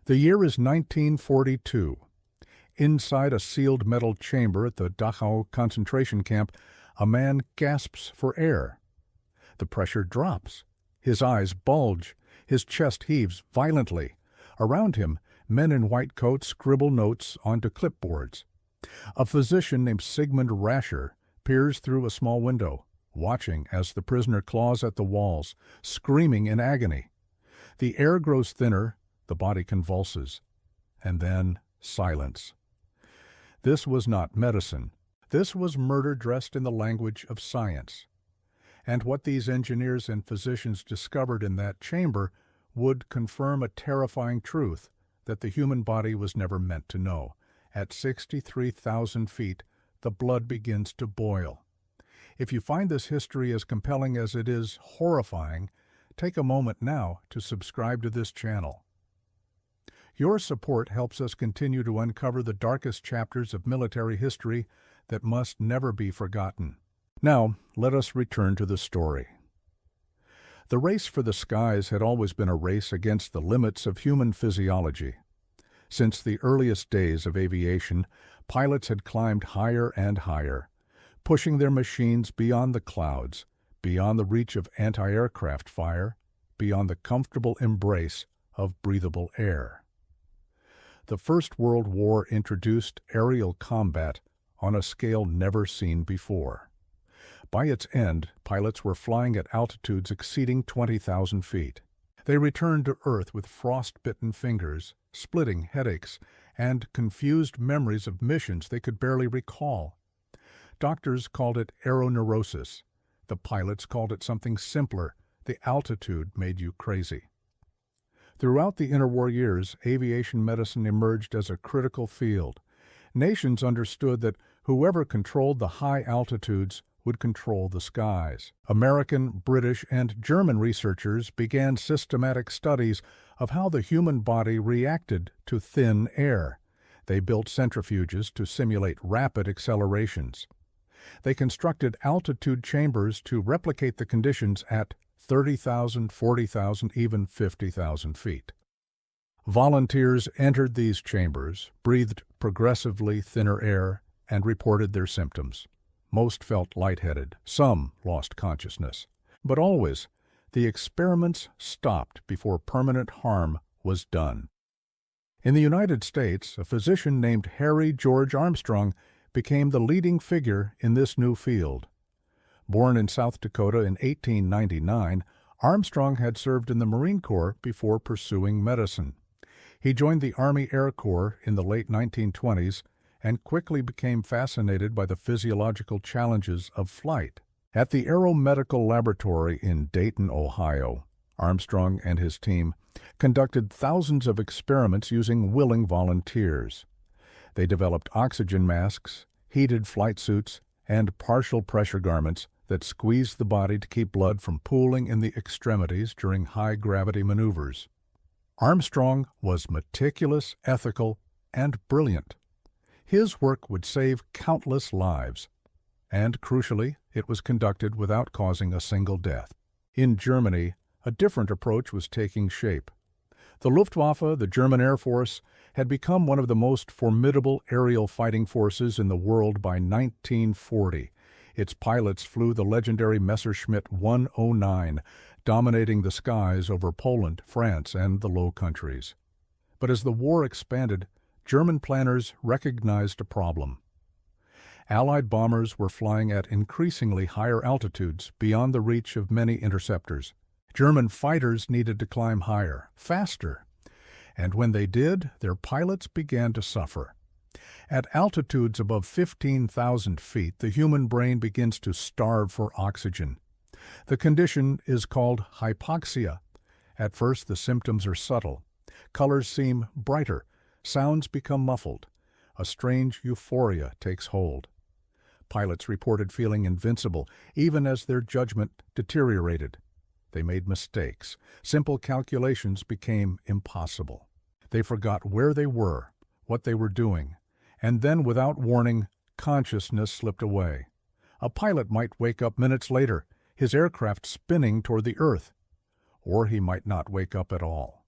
The year is 1942. Inside a sealed metal chamber at the Dachau concentration camp, a man gasps for air. The pressure drops. His eyes bulge. His chest heaves violently. Around him, men in white coats scribble notes onto clipboards. A physician named Sigmund Rascher peers through a small window, watching as the prisoner claws at the walls, screaming in agony. The air grows thinner, the body convulses, and then silence. This was not medicine. This was murder dressed in the language of science. And what these engineers and physicians discovered in that chamber would confirm a terrifying truth that the human body was never meant to know. At 63,000 feet, the blood begins to boil. If you find this history as compelling as it is horrifying, take a moment now to subscribe to this channel. Your support helps us continue to uncover the darkest chapters of military history that must never be forgotten. Now, let us return to the story. The race for the skies had always been a race against the limits of human physiology. Since the earliest days of aviation, pilots had climbed higher and higher, pushing their machines beyond the clouds, beyond the reach of anti-aircraft fire, beyond the comfortable embrace of breathable air. The First World War introduced aerial combat on a scale never seen before. By its end, pilots were flying at altitudes exceeding 20,000 feet. They returned to Earth with frost-bitten fingers, splitting headaches, and confused memories of missions they could barely recall. Doctors called it aeroneurosis. The pilots called it something simpler. The altitude made you crazy. Throughout the interwar years, aviation medicine emerged as a critical field. Nations understood that whoever controlled the high altitudes would control the skies. American, British, and German researchers began systematic studies of how the human body reacted to thin air. They built centrifuges to simulate rapid accelerations. They constructed altitude chambers to replicate the conditions at 30,000, 40,000, even 50,000 feet. Volunteers entered these chambers, breathed progressively thinner air, and reported their symptoms. Most felt lightheaded, some lost consciousness. But always, the experiments stopped before permanent harm was done. In the United States, a physician named Harry George Armstrong became the leading figure in this new field. Born in South Dakota in 1899, Armstrong had served in the Marine Corps before pursuing medicine. He joined the Army Air Corps in the late 1920s and quickly became fascinated by the physiological challenges of flight. At the Aeromedical Laboratory in Dayton, Ohio, Armstrong and his team conducted thousands of experiments using willing volunteers. They developed oxygen masks, heated flight suits, and partial pressure garments that squeezed the body to keep blood from pooling in the extremities during high-gravity maneuvers. Armstrong was meticulous, ethical, and brilliant. His work would save countless lives, and crucially, it was conducted without causing a single death. In Germany, a different approach was taking shape. The Luftwaffe, the German Air Force, had become one of the most formidable aerial fighting forces in the world by 1940. Its pilots flew the legendary Messerschmitt 109, dominating the skies over Poland, France, and the Low Countries. But as the war expanded, German planners recognized a problem. Allied bombers were flying at increasingly higher altitudes beyond the reach of many interceptors. German fighters needed to climb higher, faster, and when they did, their pilots began to suffer. At altitudes above 15,000 feet, the human brain begins to starve for oxygen. The condition is called hypoxia. At first, the symptoms are subtle. Colors seem brighter, sounds become muffled. A strange euphoria takes hold. Pilots reported feeling invincible, even as their judgment deteriorated. They made mistakes. Simple calculations became impossible. They forgot where they were, what they were doing, and then, without warning, consciousness slipped away. A pilot might wake up minutes later, his aircraft spinning toward the Earth, or he might not wake up at all.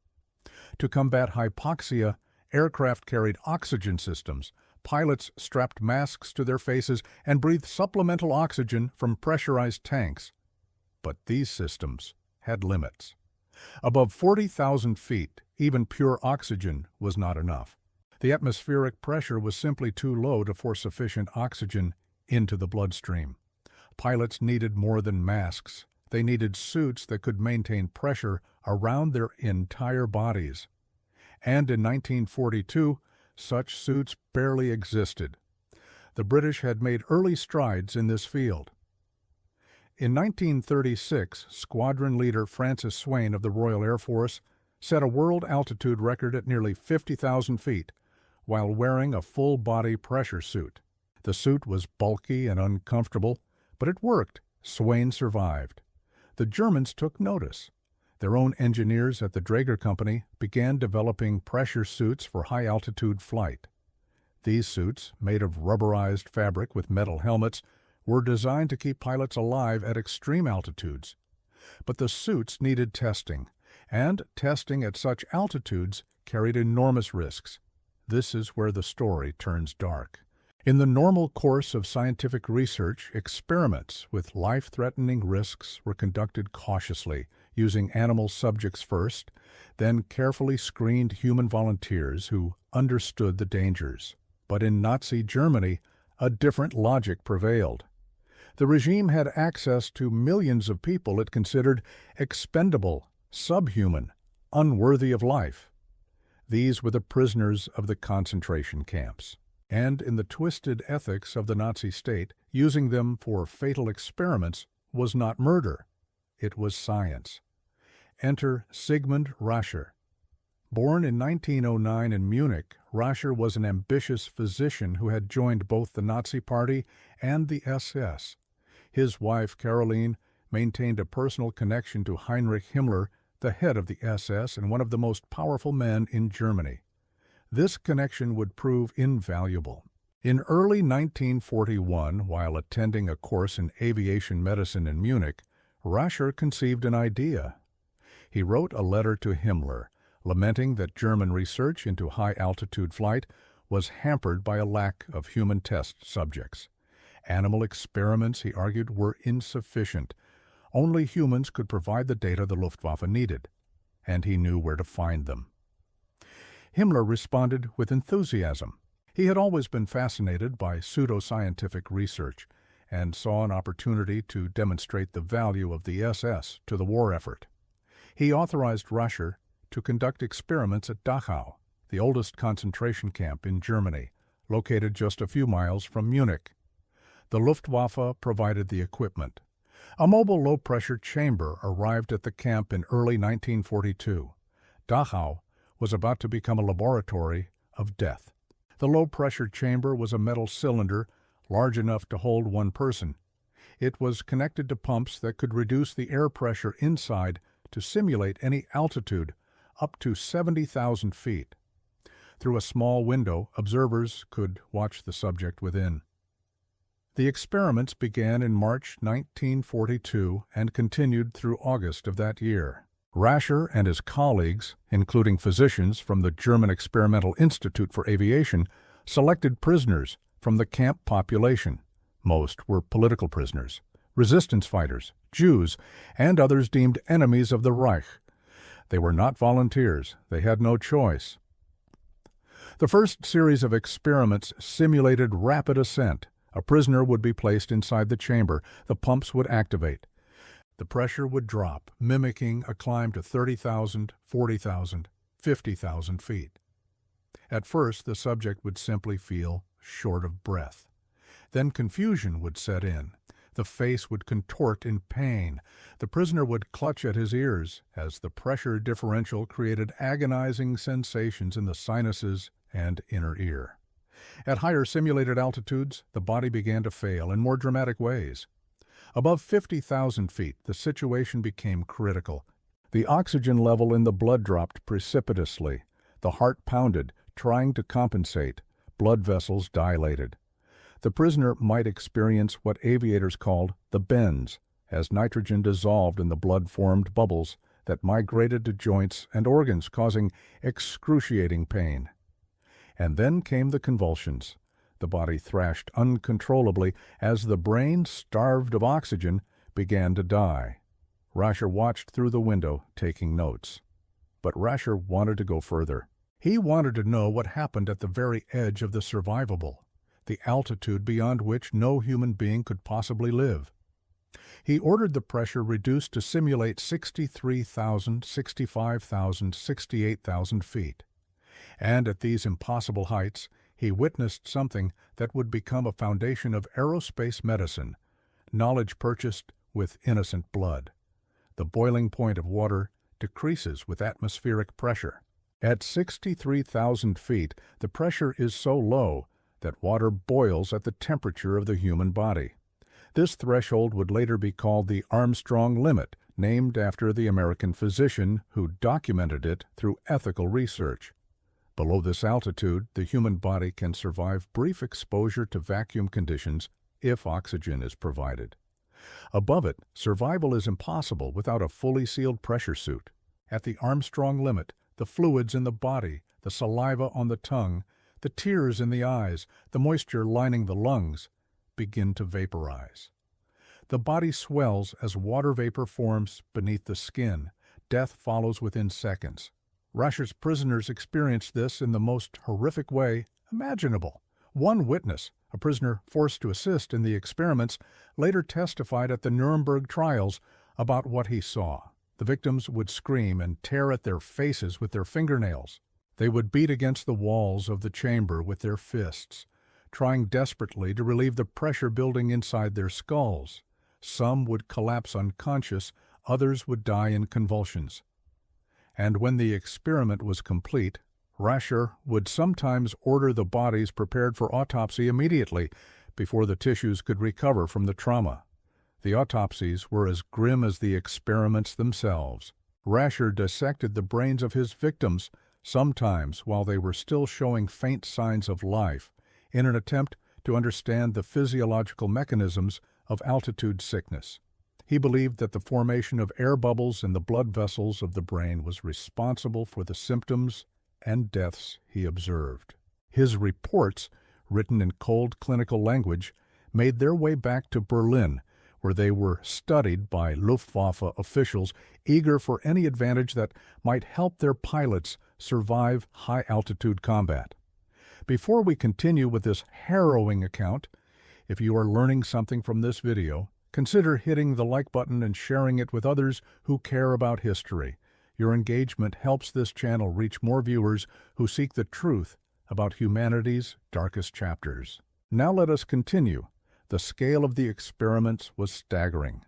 To combat hypoxia, aircraft carried oxygen systems. Pilots strapped masks to their faces and breathed supplemental oxygen from pressurized tanks. But these systems had limits. Above 40,000 feet, even pure oxygen was not enough. The atmospheric pressure was simply too low to force sufficient oxygen into the bloodstream. Pilots needed more than masks. They needed suits that could maintain pressure around their entire bodies. And in 1942, such suits barely existed. The British had made early strides in this field. In 1936, squadron leader Francis Swain of the Royal Air Force set a world altitude record at nearly 50,000 feet while wearing a full-body pressure suit. The suit was bulky and uncomfortable, but it worked. Swain survived. The Germans took notice. Their own engineers at the Draeger Company began developing pressure suits for high-altitude flight. These suits, made of rubberized fabric with metal helmets, were designed to keep pilots alive at extreme altitudes. But the suits needed testing, and testing at such altitudes carried enormous risks. This is where the story turns dark. In the normal course of scientific research, experiments with life-threatening risks were conducted cautiously, using animal subjects first, then carefully screened human volunteers who understood the dangers. But in Nazi Germany, a different logic prevailed. The regime had access to millions of people it considered expendable, subhuman, unworthy of life. These were the prisoners of the concentration camps. And in the twisted ethics of the Nazi state, using them for fatal experiments was not murder. It was science. Enter Sigmund Rascher. Born in 1909 in Munich, Rascher was an ambitious physician who had joined both the Nazi Party and the SS. His wife, Caroline, maintained a personal connection to Heinrich Himmler, the head of the SS and one of the most powerful men in Germany. This connection would prove invaluable. In early 1941, while attending a course in aviation medicine in Munich, Rascher conceived an idea. He wrote a letter to Himmler, lamenting that German research into high-altitude flight was hampered by a lack of human test subjects. Animal experiments, he argued, were insufficient. Only humans could provide the data the Luftwaffe needed, and he knew where to find them. Himmler responded with enthusiasm. He had always been fascinated by pseudoscientific research and saw an opportunity to demonstrate the value of the SS to the war effort. He authorized Rascher to conduct experiments at Dachau, the oldest concentration camp in Germany, located just a few miles from Munich. The Luftwaffe provided the equipment. A mobile low-pressure chamber arrived at the camp in early 1942. Dachau was about to become a laboratory of death. The low-pressure chamber was a metal cylinder large enough to hold one person. It was connected to pumps that could reduce the air pressure inside to simulate any altitude up to 70,000 feet. Through a small window, observers could watch the subject within. The experiments began in March 1942 and continued through August of that year. Rascher and his colleagues, including physicians from the German Experimental Institute for Aviation, selected prisoners from the camp population. Most were political prisoners, resistance fighters, Jews, and others deemed enemies of the Reich. They were not volunteers. They had no choice. The first series of experiments simulated rapid ascent. A prisoner would be placed inside the chamber. The pumps would activate. The pressure would drop, mimicking a climb to 30,000, 40,000, 50,000 feet. At first, the subject would simply feel short of breath. Then confusion would set in. The face would contort in pain. The prisoner would clutch at his ears as the pressure differential created agonizing sensations in the sinuses and inner ear. At higher simulated altitudes, the body began to fail in more dramatic ways. Above 50,000 feet, the situation became critical. The oxygen level in the blood dropped precipitously. The heart pounded, trying to compensate. Blood vessels dilated. The prisoner might experience what aviators called the bends. As nitrogen dissolved in the blood formed bubbles, that migrated to joints and organs, causing excruciating pain. And then came the convulsions. The body thrashed uncontrollably as the brain, starved of oxygen, began to die. Rascher watched through the window, taking notes. But Rascher wanted to go further. He wanted to know what happened at the very edge of the survivable, the altitude beyond which no human being could possibly live. He ordered the pressure reduced to simulate 63,000, 65,000, 68,000 feet. And at these impossible heights, he witnessed something that would become a foundation of aerospace medicine, knowledge purchased with innocent blood. The boiling point of water decreases with atmospheric pressure. At 63,000 feet, the pressure is so low that water boils at the temperature of the human body. This threshold would later be called the Armstrong limit, named after the American physician who documented it through ethical research. Below this altitude, the human body can survive brief exposure to vacuum conditions if oxygen is provided. Above it, survival is impossible without a fully sealed pressure suit. At the Armstrong limit, the fluids in the body, the saliva on the tongue, the tears in the eyes, the moisture lining the lungs, begin to vaporize. The body swells as water vapor forms beneath the skin. Death follows within seconds. Rascher's prisoners experienced this in the most horrific way imaginable. One witness, a prisoner forced to assist in the experiments, later testified at the Nuremberg trials about what he saw. The victims would scream and tear at their faces with their fingernails. They would beat against the walls of the chamber with their fists, trying desperately to relieve the pressure building inside their skulls. Some would collapse unconscious, others would die in convulsions. And when the experiment was complete, Rascher would sometimes order the bodies prepared for autopsy immediately, before the tissues could recover from the trauma. The autopsies were as grim as the experiments themselves. Rascher dissected the brains of his victims, sometimes while they were still showing faint signs of life, in an attempt to understand the physiological mechanisms of altitude sickness. He believed that the formation of air bubbles in the blood vessels of the brain was responsible for the symptoms and deaths he observed. His reports, written in cold clinical language, made their way back to Berlin, where they were studied by Luftwaffe officials eager for any advantage that might help their pilots survive high-altitude combat. Before we continue with this harrowing account, if you are learning something from this video, consider hitting the like button and sharing it with others who care about history. Your engagement helps this channel reach more viewers who seek the truth about humanity's darkest chapters. Now let us continue. The scale of the experiments was staggering.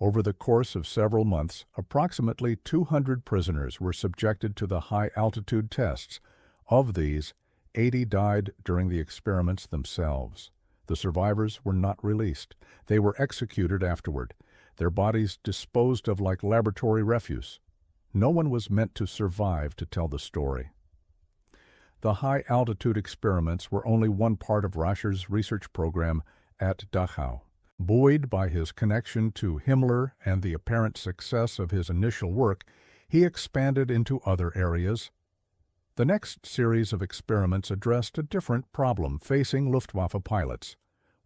Over the course of several months, approximately 200 prisoners were subjected to the high-altitude tests. Of these, 80 died during the experiments themselves. The survivors were not released. They were executed afterward, their bodies disposed of like laboratory refuse. No one was meant to survive to tell the story. The high-altitude experiments were only one part of Rascher's research program at Dachau. Buoyed by his connection to Himmler and the apparent success of his initial work, he expanded into other areas. The next series of experiments addressed a different problem facing Luftwaffe pilots.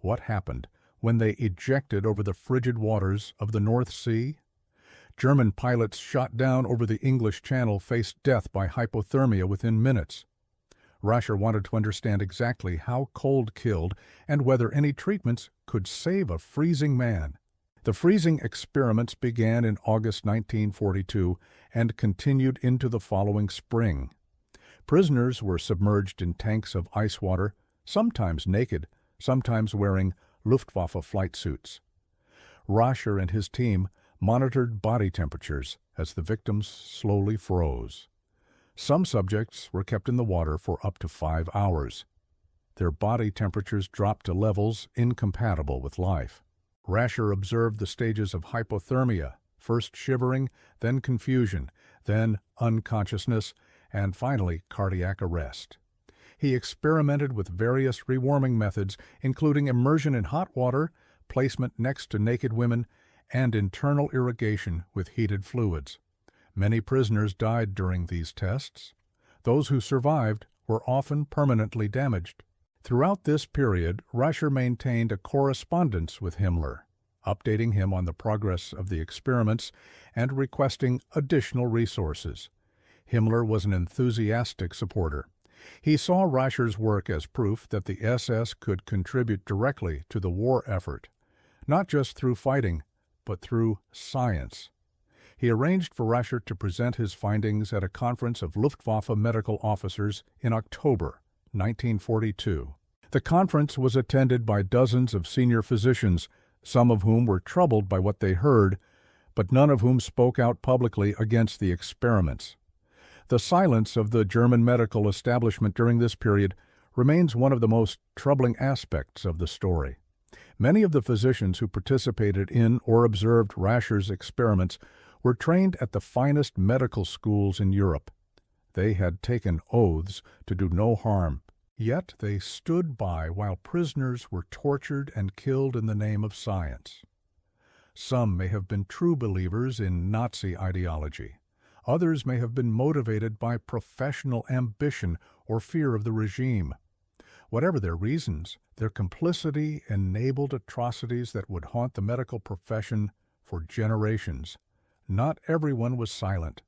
What happened when they ejected over the frigid waters of the North Sea? German pilots shot down over the English Channel faced death by hypothermia within minutes. Rascher wanted to understand exactly how cold killed and whether any treatments could save a freezing man. The freezing experiments began in August 1942 and continued into the following spring. Prisoners were submerged in tanks of ice water, sometimes naked, sometimes wearing Luftwaffe flight suits. Rascher and his team monitored body temperatures as the victims slowly froze. Some subjects were kept in the water for up to 5 hours. Their body temperatures dropped to levels incompatible with life. Rascher observed the stages of hypothermia, first shivering, then confusion, then unconsciousness, and finally cardiac arrest. He experimented with various rewarming methods, including immersion in hot water, placement next to naked women, and internal irrigation with heated fluids. Many prisoners died during these tests. Those who survived were often permanently damaged. Throughout this period, Rascher maintained a correspondence with Himmler, updating him on the progress of the experiments and requesting additional resources. Himmler was an enthusiastic supporter. He saw Rascher's work as proof that the SS could contribute directly to the war effort, not just through fighting, but through science. He arranged for Rascher to present his findings at a conference of Luftwaffe medical officers in October 1942. The conference was attended by dozens of senior physicians, some of whom were troubled by what they heard, but none of whom spoke out publicly against the experiments. The silence of the German medical establishment during this period remains one of the most troubling aspects of the story. Many of the physicians who participated in or observed Rascher's experiments were trained at the finest medical schools in Europe. They had taken oaths to do no harm. Yet they stood by while prisoners were tortured and killed in the name of science. Some may have been true believers in Nazi ideology. Others may have been motivated by professional ambition or fear of the regime. Whatever their reasons, their complicity enabled atrocities that would haunt the medical profession for generations. Not everyone was silent.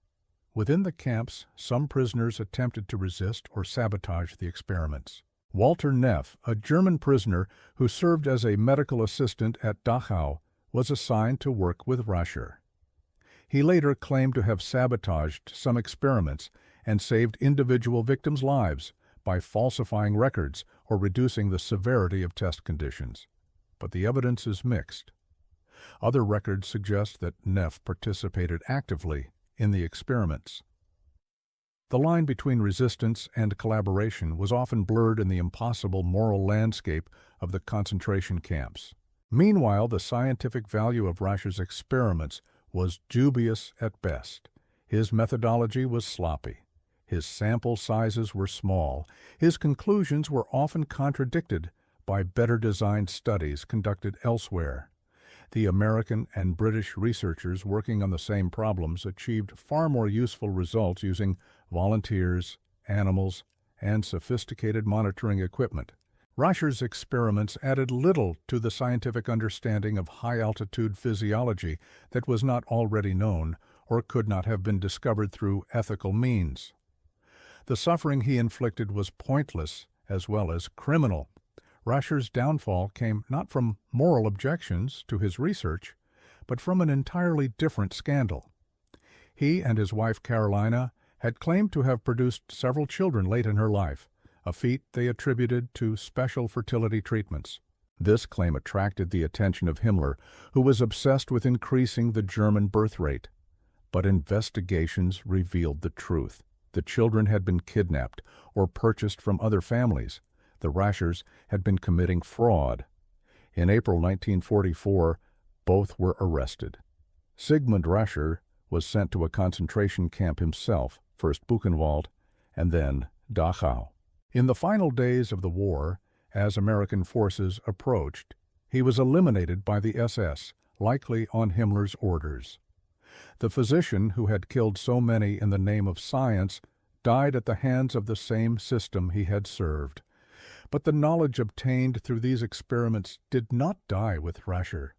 Within the camps, some prisoners attempted to resist or sabotage the experiments. Walter Neff, a German prisoner who served as a medical assistant at Dachau, was assigned to work with Rascher. He later claimed to have sabotaged some experiments and saved individual victims' lives by falsifying records or reducing the severity of test conditions. But the evidence is mixed. Other records suggest that Neff participated actively in the experiments. The line between resistance and collaboration was often blurred in the impossible moral landscape of the concentration camps. Meanwhile, the scientific value of Rascher's experiments was dubious at best. His methodology was sloppy. His sample sizes were small. His conclusions were often contradicted by better-designed studies conducted elsewhere. The American and British researchers working on the same problems achieved far more useful results using volunteers, animals, and sophisticated monitoring equipment. Rascher's experiments added little to the scientific understanding of high-altitude physiology that was not already known or could not have been discovered through ethical means. The suffering he inflicted was pointless as well as criminal. Rascher's downfall came not from moral objections to his research, but from an entirely different scandal. He and his wife Carolina had claimed to have produced several children late in her life, a feat they attributed to special fertility treatments. This claim attracted the attention of Himmler, who was obsessed with increasing the German birth rate. But investigations revealed the truth. The children had been kidnapped or purchased from other families. The Raschers had been committing fraud. In April 1944, both were arrested. Sigmund Rascher was sent to a concentration camp himself, first Buchenwald and then Dachau. In the final days of the war, as American forces approached, he was eliminated by the SS, likely on Himmler's orders. The physician who had killed so many in the name of science died at the hands of the same system he had served. But the knowledge obtained through these experiments did not die with Rascher.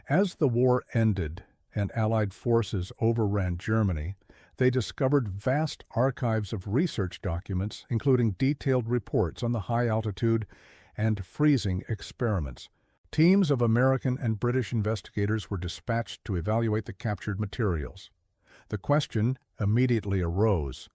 As the war ended and Allied forces overran Germany, they discovered vast archives of research documents, including detailed reports on the high-altitude and freezing experiments. Teams of American and British investigators were dispatched to evaluate the captured materials. The question immediately arose: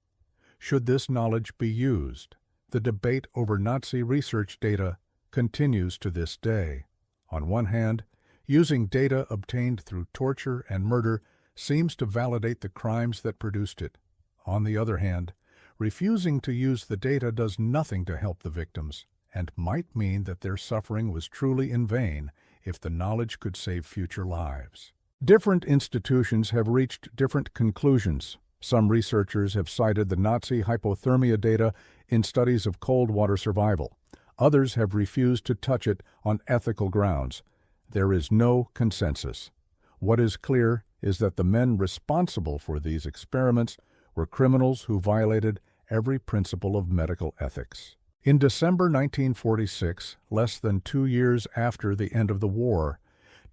should this knowledge be used? The debate over Nazi research data continues to this day. On one hand, using data obtained through torture and murder seems to validate the crimes that produced it. On the other hand, refusing to use the data does nothing to help the victims, and might mean that their suffering was truly in vain if the knowledge could save future lives. Different institutions have reached different conclusions. Some researchers have cited the Nazi hypothermia data in studies of cold water survival. Others have refused to touch it on ethical grounds. There is no consensus. What is clear is that the men responsible for these experiments were criminals who violated every principle of medical ethics. In December 1946, less than 2 years after the end of the war,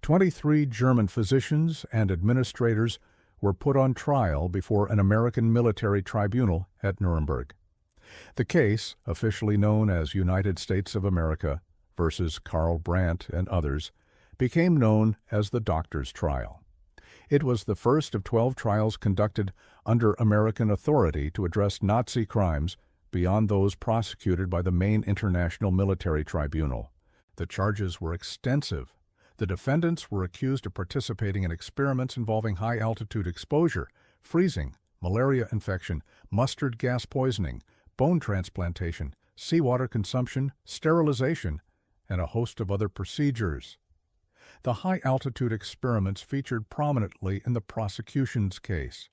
23 German physicians and administrators were put on trial before an American military tribunal at Nuremberg. The case, officially known as United States of America versus Karl Brandt and others, became known as the Doctors' Trial. It was the first of 12 trials conducted under American authority to address Nazi crimes beyond those prosecuted by the main international military tribunal. The charges were extensive. The defendants were accused of participating in experiments involving high-altitude exposure, freezing, malaria infection, mustard gas poisoning, bone transplantation, seawater consumption, sterilization, and a host of other procedures. The high-altitude experiments featured prominently in the prosecution's case.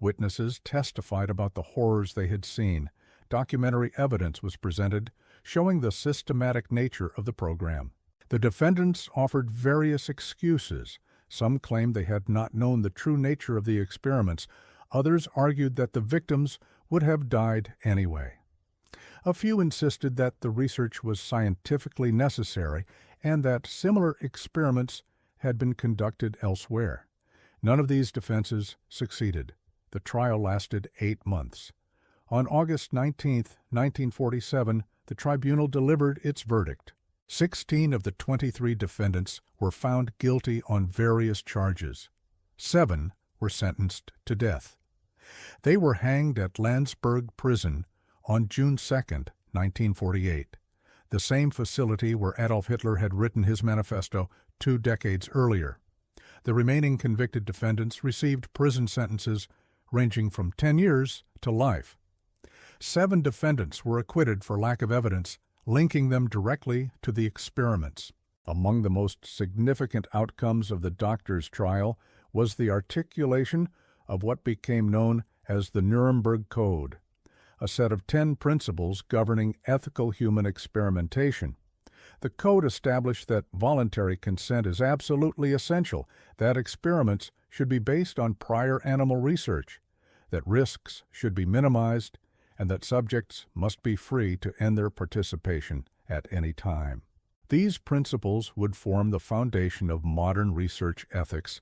Witnesses testified about the horrors they had seen. Documentary evidence was presented showing the systematic nature of the program. The defendants offered various excuses. Some claimed they had not known the true nature of the experiments. Others argued that the victims would have died anyway. A few insisted that the research was scientifically necessary and that similar experiments had been conducted elsewhere. None of these defenses succeeded. The trial lasted 8 months. On August 19, 1947, the tribunal delivered its verdict. 16 of the 23 defendants were found guilty on various charges. 7 were sentenced to death. They were hanged at Landsberg Prison on June 2, 1948, the same facility where Adolf Hitler had written his manifesto 2 decades earlier. The remaining convicted defendants received prison sentences ranging from 10 years to life. 7 defendants were acquitted for lack of evidence linking them directly to the experiments. Among the most significant outcomes of the Doctors' Trial was the articulation of what became known as the Nuremberg Code, a set of 10 principles governing ethical human experimentation. The code established that voluntary consent is absolutely essential, that experiments should be based on prior animal research, that risks should be minimized, and that subjects must be free to end their participation at any time. These principles would form the foundation of modern research ethics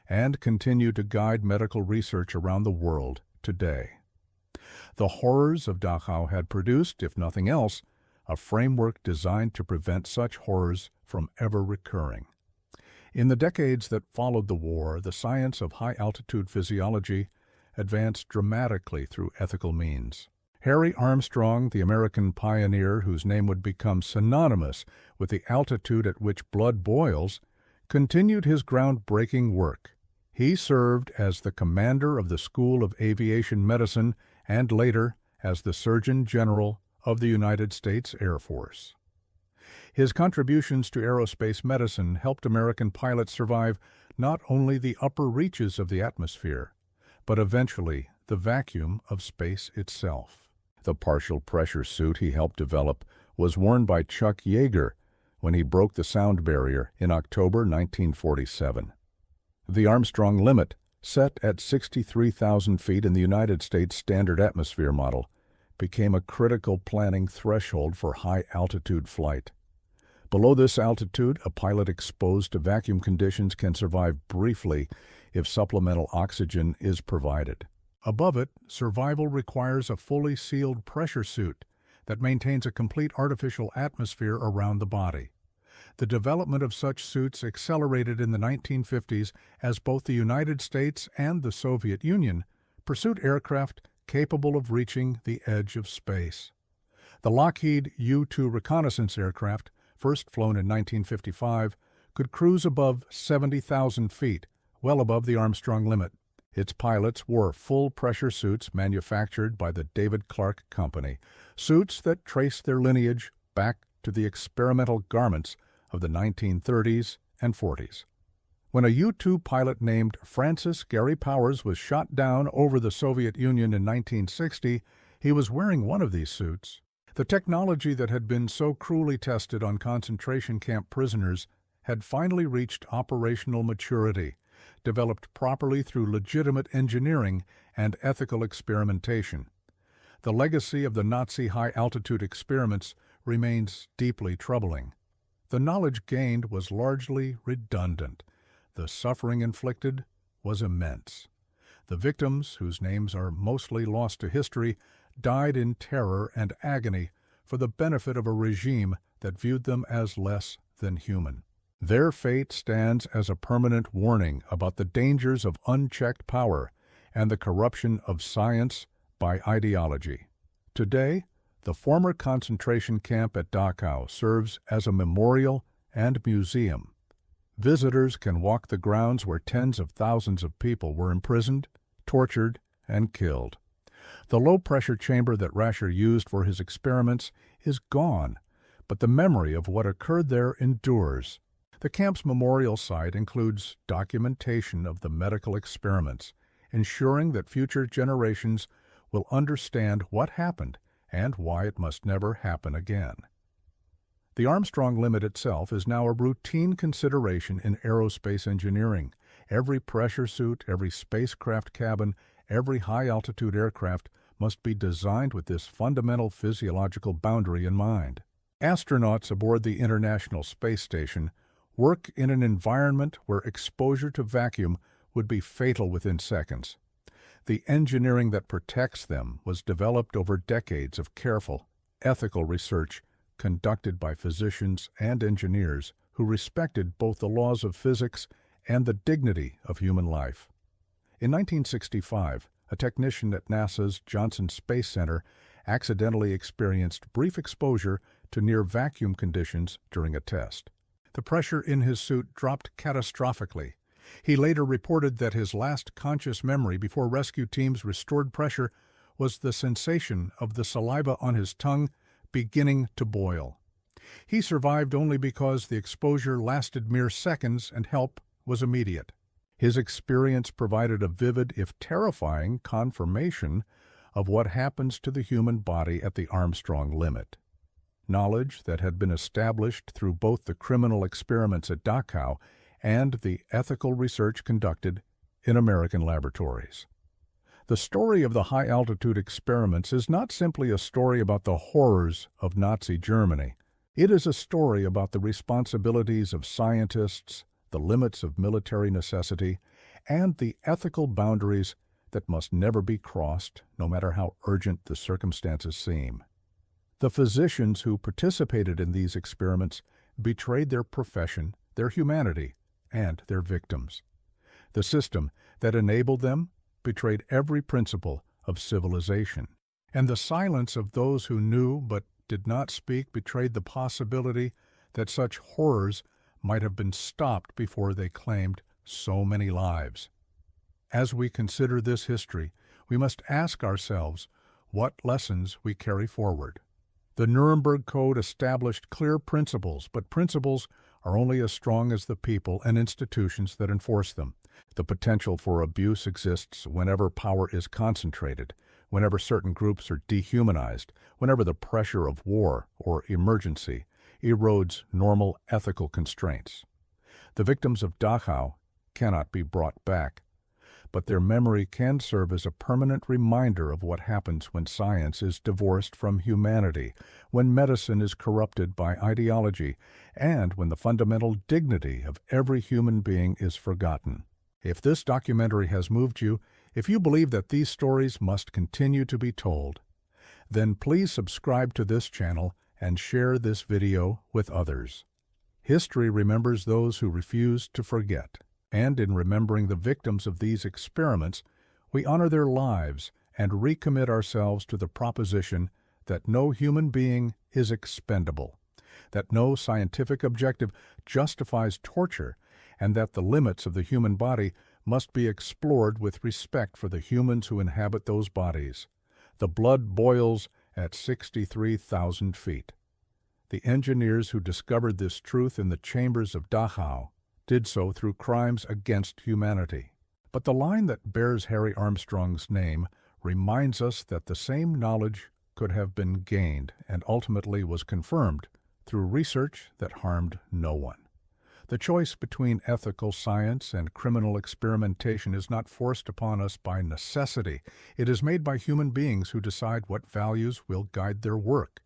and continue to guide medical research around the world today. The horrors of Dachau had produced, if nothing else, a framework designed to prevent such horrors from ever recurring. In the decades that followed the war, the science of high-altitude physiology advanced dramatically through ethical means. Harry Armstrong, the American pioneer whose name would become synonymous with the altitude at which blood boils, continued his groundbreaking work. He served as the commander of the School of Aviation Medicine and later as the Surgeon General of the United States Air Force. His contributions to aerospace medicine helped American pilots survive not only the upper reaches of the atmosphere, but eventually the vacuum of space itself. The partial pressure suit he helped develop was worn by Chuck Yeager when he broke the sound barrier in October 1947. The Armstrong limit, set at 63,000 feet in the United States Standard Atmosphere Model, became a critical planning threshold for high-altitude flight. Below this altitude, a pilot exposed to vacuum conditions can survive briefly if supplemental oxygen is provided. Above it, survival requires a fully sealed pressure suit that maintains a complete artificial atmosphere around the body. The development of such suits accelerated in the 1950s as both the United States and the Soviet Union pursued aircraft capable of reaching the edge of space. The Lockheed U-2 reconnaissance aircraft, first flown in 1955, could cruise above 70,000 feet, well above the Armstrong limit. Its pilots wore full pressure suits manufactured by the David Clark Company, suits that traced their lineage back to the experimental garments of the 1930s and 40s. When a U-2 pilot named Francis Gary Powers was shot down over the Soviet Union in 1960, he was wearing one of these suits. The technology that had been so cruelly tested on concentration camp prisoners had finally reached operational maturity. developed properly through legitimate engineering and ethical experimentation. The legacy of the Nazi high-altitude experiments remains deeply troubling. The knowledge gained was largely redundant. The suffering inflicted was immense. The victims, whose names are mostly lost to history, died in terror and agony for the benefit of a regime that viewed them as less than human. Their fate stands as a permanent warning about the dangers of unchecked power and the corruption of science by ideology. Today, the former concentration camp at Dachau serves as a memorial and museum. Visitors can walk the grounds where tens of thousands of people were imprisoned, tortured, and killed. The low-pressure chamber that Rascher used for his experiments is gone, but the memory of what occurred there endures. The camp's memorial site includes documentation of the medical experiments, ensuring that future generations will understand what happened and why it must never happen again. The Armstrong limit itself is now a routine consideration in aerospace engineering. Every pressure suit, every spacecraft cabin, every high-altitude aircraft must be designed with this fundamental physiological boundary in mind. Astronauts aboard the International Space Station work in an environment where exposure to vacuum would be fatal within seconds. The engineering that protects them was developed over decades of careful, ethical research conducted by physicians and engineers who respected both the laws of physics and the dignity of human life. In 1965, a technician at NASA's Johnson Space Center accidentally experienced brief exposure to near-vacuum conditions during a test. The pressure in his suit dropped catastrophically. He later reported that his last conscious memory before rescue teams restored pressure was the sensation of the saliva on his tongue beginning to boil. He survived only because the exposure lasted mere seconds and help was immediate. His experience provided a vivid, if terrifying, confirmation of what happens to the human body at the Armstrong limit. Knowledge that had been established through both the criminal experiments at Dachau and the ethical research conducted in American laboratories. The story of the high-altitude experiments is not simply a story about the horrors of Nazi Germany. It is a story about the responsibilities of scientists, the limits of military necessity, and the ethical boundaries that must never be crossed, no matter how urgent the circumstances seem. The physicians who participated in these experiments betrayed their profession, their humanity, and their victims. The system that enabled them betrayed every principle of civilization. And the silence of those who knew but did not speak betrayed the possibility that such horrors might have been stopped before they claimed so many lives. As we consider this history, we must ask ourselves what lessons we carry forward. The Nuremberg Code established clear principles, but principles are only as strong as the people and institutions that enforce them. The potential for abuse exists whenever power is concentrated, whenever certain groups are dehumanized, whenever the pressure of war or emergency erodes normal ethical constraints. The victims of Dachau cannot be brought back, but their memory can serve as a permanent reminder of what happens when science is divorced from humanity, when medicine is corrupted by ideology, and when the fundamental dignity of every human being is forgotten. If this documentary has moved you, if you believe that these stories must continue to be told, then please subscribe to this channel and share this video with others. History remembers those who refuse to forget. And in remembering the victims of these experiments, we honor their lives and recommit ourselves to the proposition that no human being is expendable, that no scientific objective justifies torture, and that the limits of the human body must be explored with respect for the humans who inhabit those bodies. The blood boils at 63,000 feet. The engineers who discovered this truth in the chambers of Dachau did so through crimes against humanity. But the line that bears Harry Armstrong's name reminds us that the same knowledge could have been gained and ultimately was confirmed through research that harmed no one. The choice between ethical science and criminal experimentation is not forced upon us by necessity. It is made by human beings who decide what values will guide their work.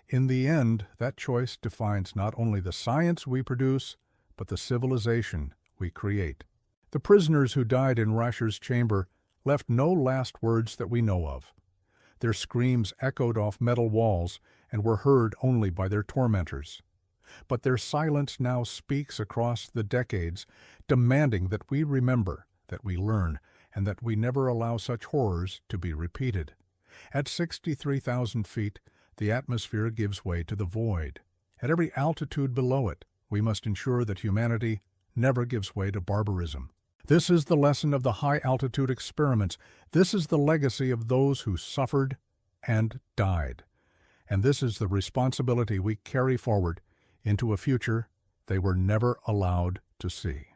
In the end, that choice defines not only the science we produce, but the civilization we create. The prisoners who died in Rasher's chamber left no last words that we know of. Their screams echoed off metal walls and were heard only by their tormentors. But their silence now speaks across the decades, demanding that we remember, that we learn, and that we never allow such horrors to be repeated. At 63,000 feet, the atmosphere gives way to the void. At every altitude below it, we must ensure that humanity never gives way to barbarism. This is the lesson of the high-altitude experiments. This is the legacy of those who suffered and died. And this is the responsibility we carry forward into a future they were never allowed to see.